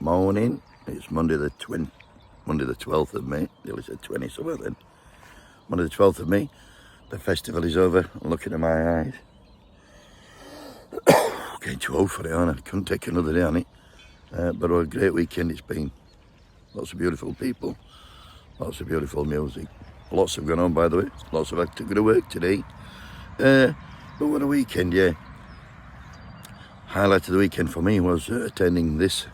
morning. It's Monday the 12th of May. Nearly said 20, so well then. Monday the 12th of May. The festival is over. I'm looking at my eyes. Getting too old for it, aren't I? Couldn't take another day on it. But what a great weekend it's been. Lots of beautiful people. Lots of beautiful music. Lots have gone on, by the way. Lots of had to go to work today. But what a weekend, yeah. Highlight of the weekend for me was attending this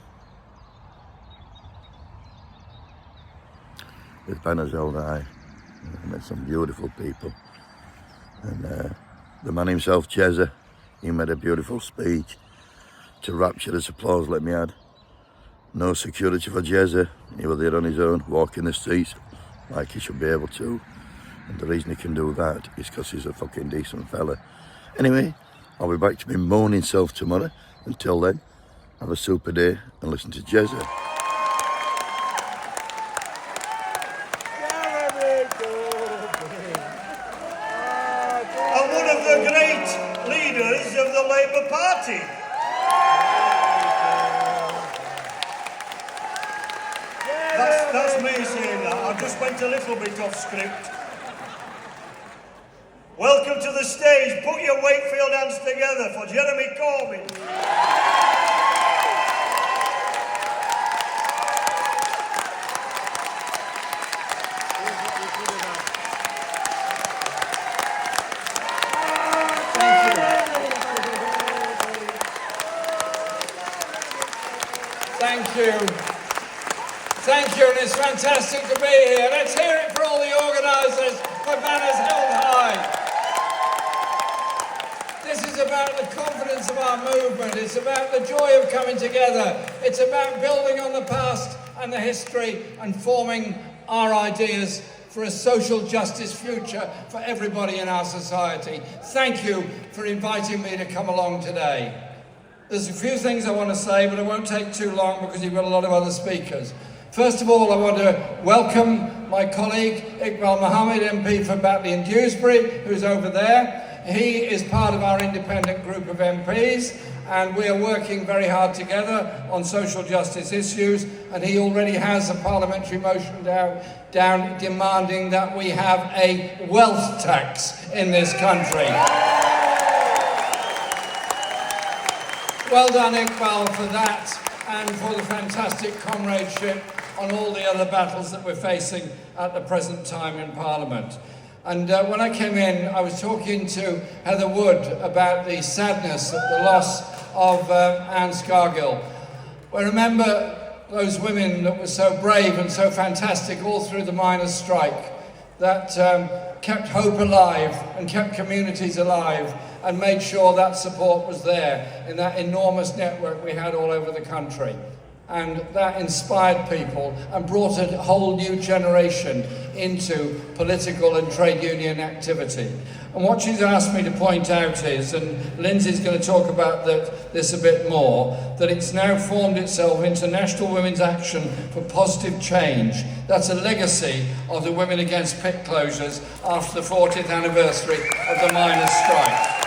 with banners held high. I met some beautiful people. And the man himself, Gaza, he made a beautiful speech to rapturous applause, let me add. No security for Gaza. He was there on his own, walking the streets like he should be able to. And the reason he can do that is because he's a fucking decent fella. Anyway, I'll be back to my moaning self tomorrow. Until then, have a super day and listen to Gaza. And one of the great leaders of the Labour Party. That's me saying that. I just went a little bit off script. Welcome to the stage. Put your Wakefield hands together for Jeremy Corbyn. Thank you. Thank you, and it's fantastic to be here. Let's hear it for all the organisers for banners held high. This is about the confidence of our movement. It's about the joy of coming together. It's about building on the past and the history and forming our ideas for a social justice future for everybody in our society. Thank you for inviting me to come along today. There's a few things I want to say, but it won't take too long because you've got a lot of other speakers. First of all, I want to welcome my colleague, Iqbal Mohammed, MP for Batley and Dewsbury, who's over there. He is part of our independent group of MPs, and we are working very hard together on social justice issues, and he already has a parliamentary motion down demanding that we have a wealth tax in this country. Well done, Iqbal, for that and for the fantastic comradeship on all the other battles that we're facing at the present time in Parliament. And when I came in, I was talking to Heather Wood about the sadness of the loss of Anne Scargill. I remember those women that were so brave and so fantastic all through the miners' strike, that kept hope alive and kept communities alive and made sure that support was there in that enormous network we had all over the country. And that inspired people and brought a whole new generation into political and trade union activity. And what she's asked me to point out is, and Lindsay's going to talk about this a bit more, that it's now formed itself into National Women's Action for Positive Change. That's a legacy of the Women Against Pit Closures after the 40th anniversary of the miners' strike.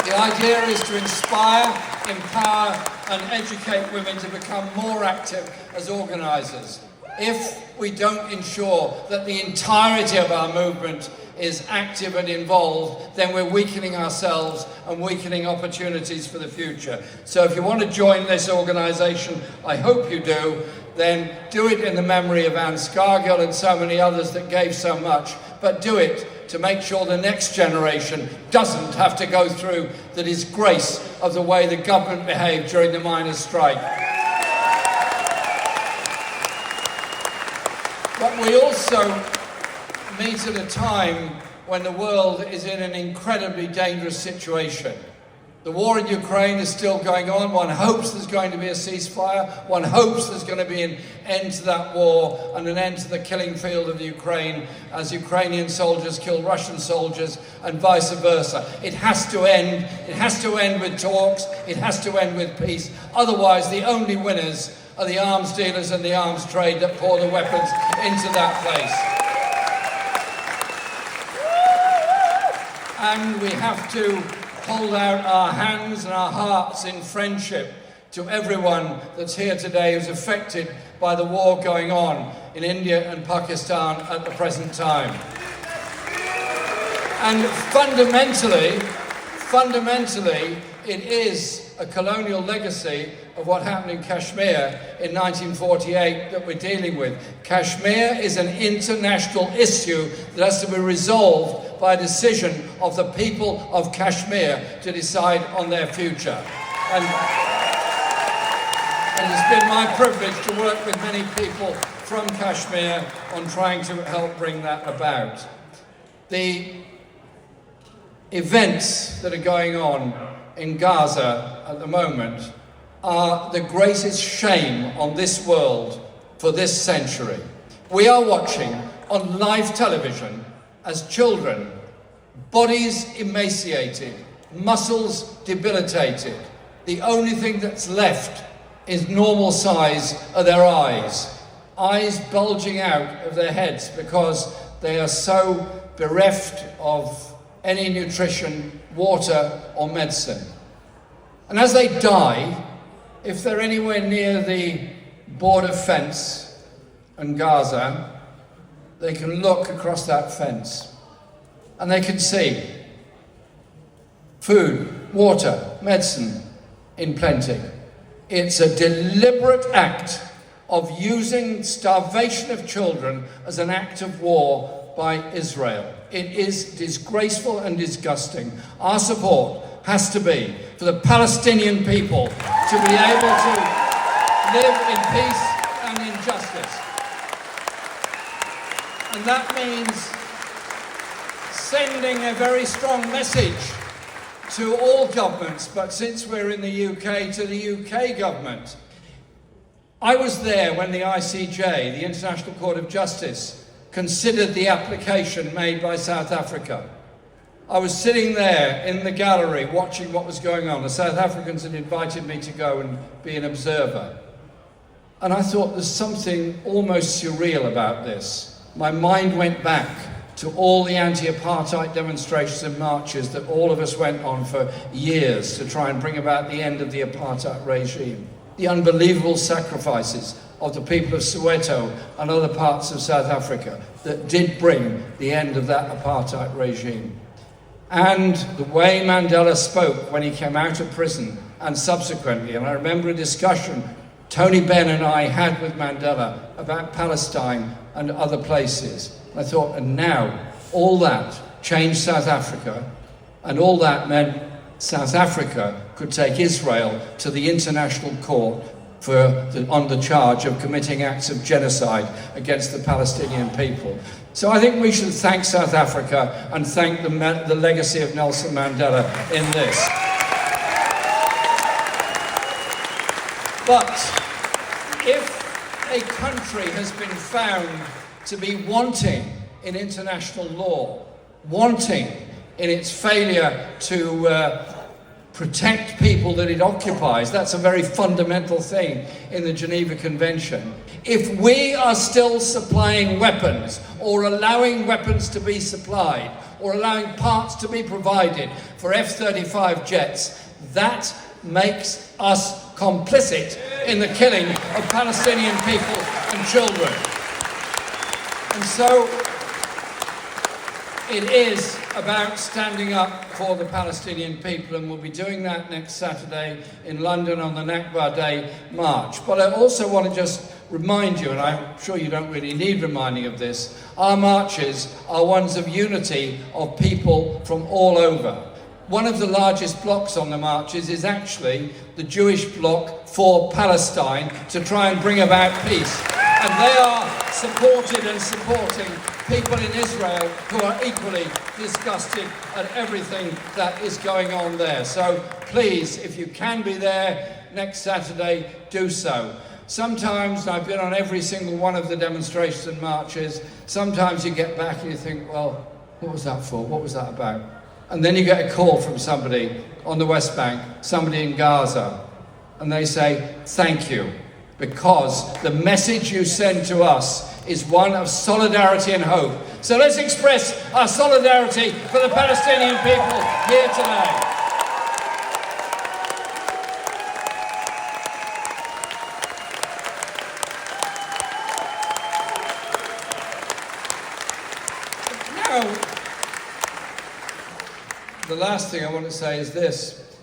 The idea is to inspire, empower and educate women to become more active as organisers. If we don't ensure that the entirety of our movement is active and involved, then we're weakening ourselves and weakening opportunities for the future. So if you want to join this organisation, I hope you do, then do it in the memory of Anne Scargill and so many others that gave so much, but do it to make sure the next generation doesn't have to go through the disgrace of the way the government behaved during the miners' strike. But we also meet at a time when the world is in an incredibly dangerous situation. The war in Ukraine is still going on. One hopes there's going to be a ceasefire. One hopes there's going to be an end to that war and an end to the killing field of Ukraine as Ukrainian soldiers kill Russian soldiers and vice versa. It has to end. It has to end with talks. It has to end with peace. Otherwise, the only winners are the arms dealers and the arms trade that pour the weapons into that place. And we have to hold out our hands and our hearts in friendship to everyone that's here today who's affected by the war going on in India and Pakistan at the present time. And fundamentally, it is a colonial legacy of what happened in Kashmir in 1948 that we're dealing with. Kashmir is an international issue that has to be resolved by a decision of the people of Kashmir to decide on their future. And it's been my privilege to work with many people from Kashmir on trying to help bring that about. The events that are going on in Gaza at the moment are the greatest shame on this world for this century. We are watching on live television as children, bodies emaciated, muscles debilitated. The only thing that's left is normal size of their eyes bulging out of their heads because they are so bereft of any nutrition, water or medicine. And as they die, if they're anywhere near the border fence in Gaza, they can look across that fence and they can see food, water, medicine in plenty. It's a deliberate act of using starvation of children as an act of war by Israel. It is disgraceful and disgusting. Our support has to be for the Palestinian people to be able to live in peace and in justice. And that means sending a very strong message to all governments, but since we're in the UK, to the UK government. I was there when the ICJ, the International Court of Justice, considered the application made by South Africa. I was sitting there in the gallery watching what was going on. The South Africans had invited me to go and be an observer. And I thought there's something almost surreal about this. My mind went back to all the anti-apartheid demonstrations and marches that all of us went on for years to try and bring about the end of the apartheid regime. The unbelievable sacrifices of the people of Soweto and other parts of South Africa that did bring the end of that apartheid regime. And the way Mandela spoke when he came out of prison and subsequently, and I remember a discussion Tony Benn and I had with Mandela about Palestine and other places. I thought, and now all that changed South Africa, and all that meant South Africa could take Israel to the International Court on the charge of committing acts of genocide against the Palestinian people. So I think we should thank South Africa and thank the legacy of Nelson Mandela in this. But if a country has been found to be wanting in international law, wanting in its failure to protect people that it occupies, that's a very fundamental thing in the Geneva Convention. If we are still supplying weapons or allowing weapons to be supplied or allowing parts to be provided for F-35 jets, that makes us complicit in the killing of Palestinian people and children. And so it is about standing up for the Palestinian people, and we'll be doing that next Saturday in London on the Nakba Day march. But I also want to just remind you, and I'm sure you don't really need reminding of this, our marches are ones of unity of people from all over. One of the largest blocks on the marches is actually the Jewish bloc for Palestine to try and bring about peace. And they are supported and supporting people in Israel who are equally disgusted at everything that is going on there. So please, if you can be there next Saturday, do so. Sometimes, I've been on every single one of the demonstrations and marches, sometimes you get back and you think, well, what was that for? What was that about? And then you get a call from somebody on the West Bank, somebody in Gaza, and they say, thank you, because the message you send to us is one of solidarity and hope. So let's express our solidarity for the Palestinian people here today. the last thing I want to say is this.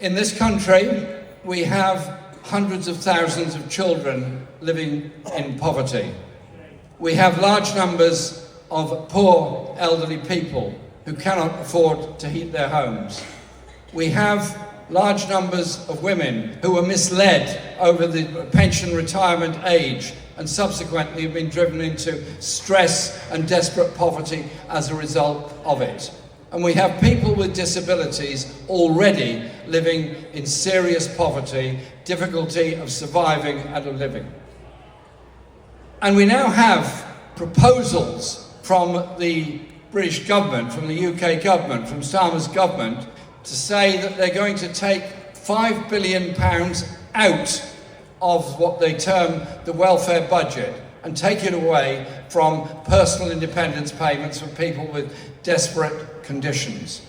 In this country, we have hundreds of thousands of children living in poverty. We have large numbers of poor elderly people who cannot afford to heat their homes. We have large numbers of women who were misled over the pension retirement age and subsequently have been driven into stress and desperate poverty as a result of it. And we have people with disabilities already living in serious poverty, difficulty of surviving and of living. And we now have proposals from the British government, from the UK government, from Starmer's government, to say that they're going to take £5 billion out of what they term the welfare budget and take it away from personal independence payments for people with desperate conditions.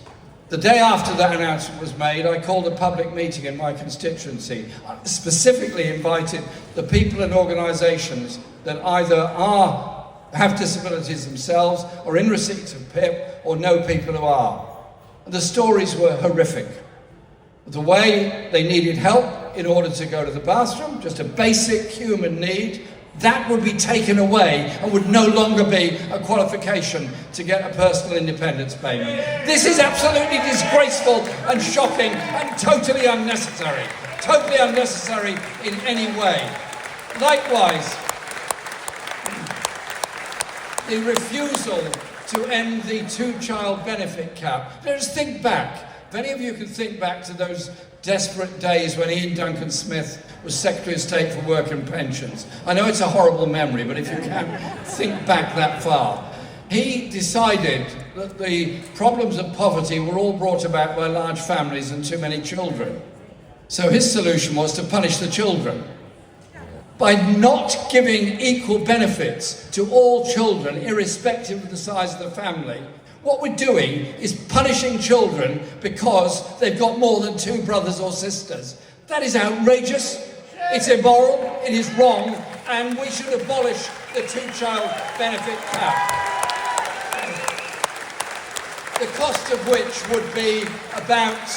The day after that announcement was made, I called a public meeting in my constituency. I specifically invited the people and organisations that either have disabilities themselves or in receipt of PIP or know people who are. The stories were horrific. The way they needed help in order to go to the bathroom, just a basic human need, that would be taken away and would no longer be a qualification to get a personal independence payment. This is absolutely disgraceful and shocking and totally unnecessary. Totally unnecessary in any way. Likewise, the refusal to end the two-child benefit cap. Let's think back. If any of you can think back to those desperate days when Ian Duncan Smith was Secretary of State for Work and Pensions. I know it's a horrible memory, but if you can think back that far. He decided that the problems of poverty were all brought about by large families and too many children. So his solution was to punish the children. By not giving equal benefits to all children, irrespective of the size of the family, what we're doing is punishing children because they've got more than two brothers or sisters. That is outrageous, it's immoral, it is wrong, and we should abolish the two-child benefit cap. The cost of which would be about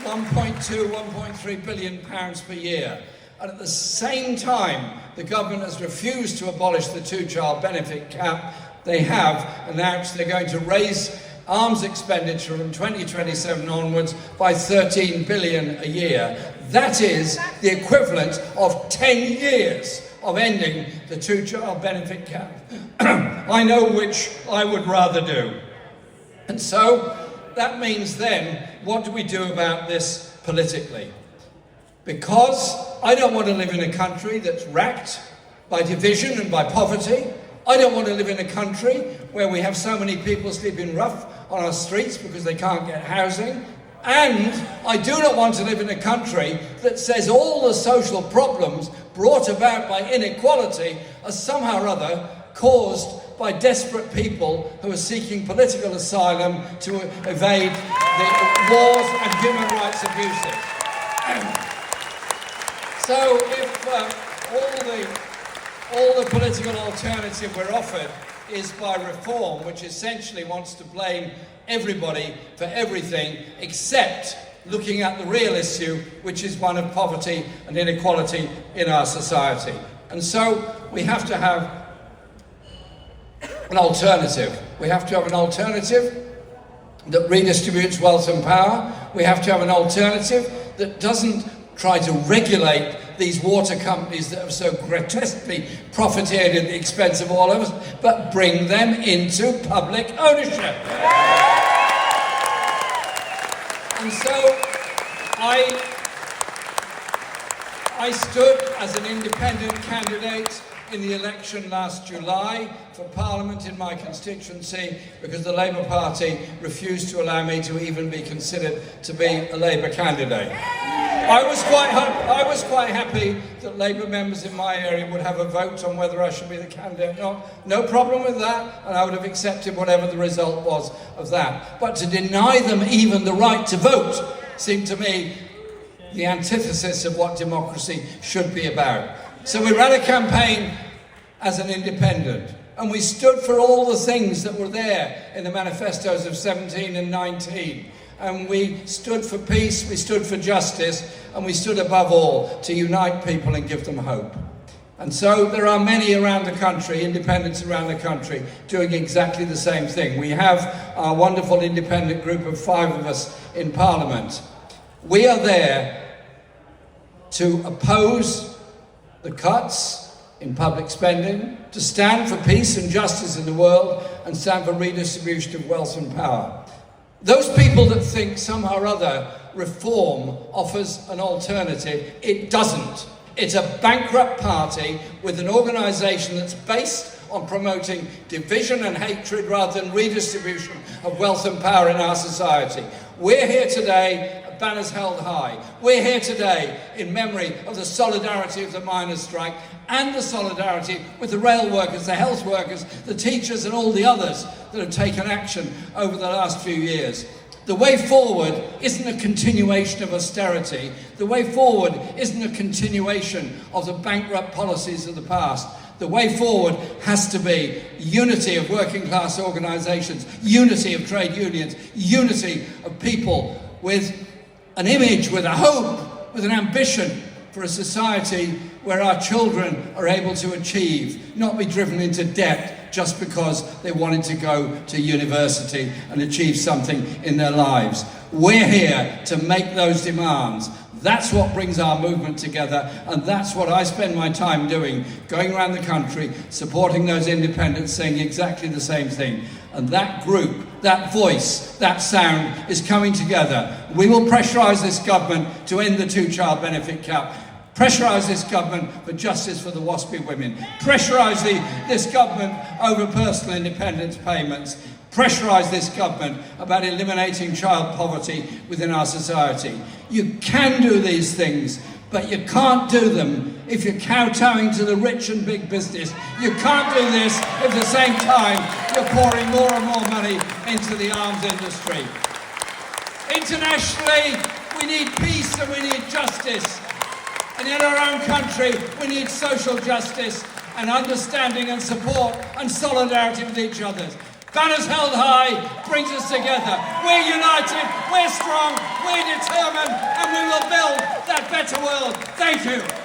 1.2, 1.3 billion pounds per year. And at the same time, the government has refused to abolish the two-child benefit cap. They have announced they're going to raise arms expenditure from 2027 onwards by 13 billion a year. That is the equivalent of 10 years of ending the two-child benefit cap. I know which I would rather do. And so that means then, what do we do about this politically? Because I don't want to live in a country that's racked by division and by poverty. I don't want to live in a country where we have so many people sleeping rough on our streets because they can't get housing. And I do not want to live in a country that says all the social problems brought about by inequality are somehow or other caused by desperate people who are seeking political asylum to evade the wars and human rights abuses. So if all the political alternative we're offered is by reform, which essentially wants to blame everybody for everything except looking at the real issue, which is one of poverty and inequality in our society. And so we have to have an alternative. We have to have an alternative that redistributes wealth and power. We have to have an alternative that doesn't try to regulate these water companies that have so grotesquely profiteered at the expense of all of us, but bring them into public ownership. And so I stood as an independent candidate in the election last July for Parliament in my constituency because the Labour Party refused to allow me to even be considered to be a Labour candidate. I was quite happy that Labour members in my area would have a vote on whether I should be the candidate or not. No problem with that, and I would have accepted whatever the result was of that. But to deny them even the right to vote seemed to me the antithesis of what democracy should be about. So we ran a campaign as an independent. And we stood for all the things that were there in the manifestos of 17 and 19. And we stood for peace, we stood for justice, and we stood above all to unite people and give them hope. And so there are many around the country, independents around the country, doing exactly the same thing. We have our wonderful independent group of 5 of us in Parliament. We are there to oppose the cuts in public spending, to stand for peace and justice in the world, and stand for redistribution of wealth and power. Those people that think somehow or other reform offers an alternative, it doesn't. It's a bankrupt party with an organisation that's based on promoting division and hatred rather than redistribution of wealth and power in our society. We're here today, banners held high. We're here today in memory of the solidarity of the miners' strike and the solidarity with the rail workers, the health workers, the teachers and all the others that have taken action over the last few years. The way forward isn't a continuation of austerity. The way forward isn't a continuation of the bankrupt policies of the past. The way forward has to be unity of working class organisations, unity of trade unions, unity of people with an image, with a hope, with an ambition for a society where our children are able to achieve, not be driven into debt just because they wanted to go to university and achieve something in their lives. We're here to make those demands. That's what brings our movement together, and that's what I spend my time doing, going around the country, supporting those independents, saying exactly the same thing. And that group, that voice, that sound is coming together. We will pressurise this government to end the 2-child benefit cap. Pressurise this government for justice for the WASPy women. Pressurise this government over personal independence payments. Pressurise this government about eliminating child poverty within our society. You can do these things, but you can't do them if you're kowtowing to the rich and big business. You can't do this if at the same time you're pouring more and more money into the arms industry. Internationally, we need peace and we need justice. And in our own country, we need social justice and understanding and support and solidarity with each other. Banners held high brings us together. We're united, we're strong, we're determined, and we will build that better world. Thank you.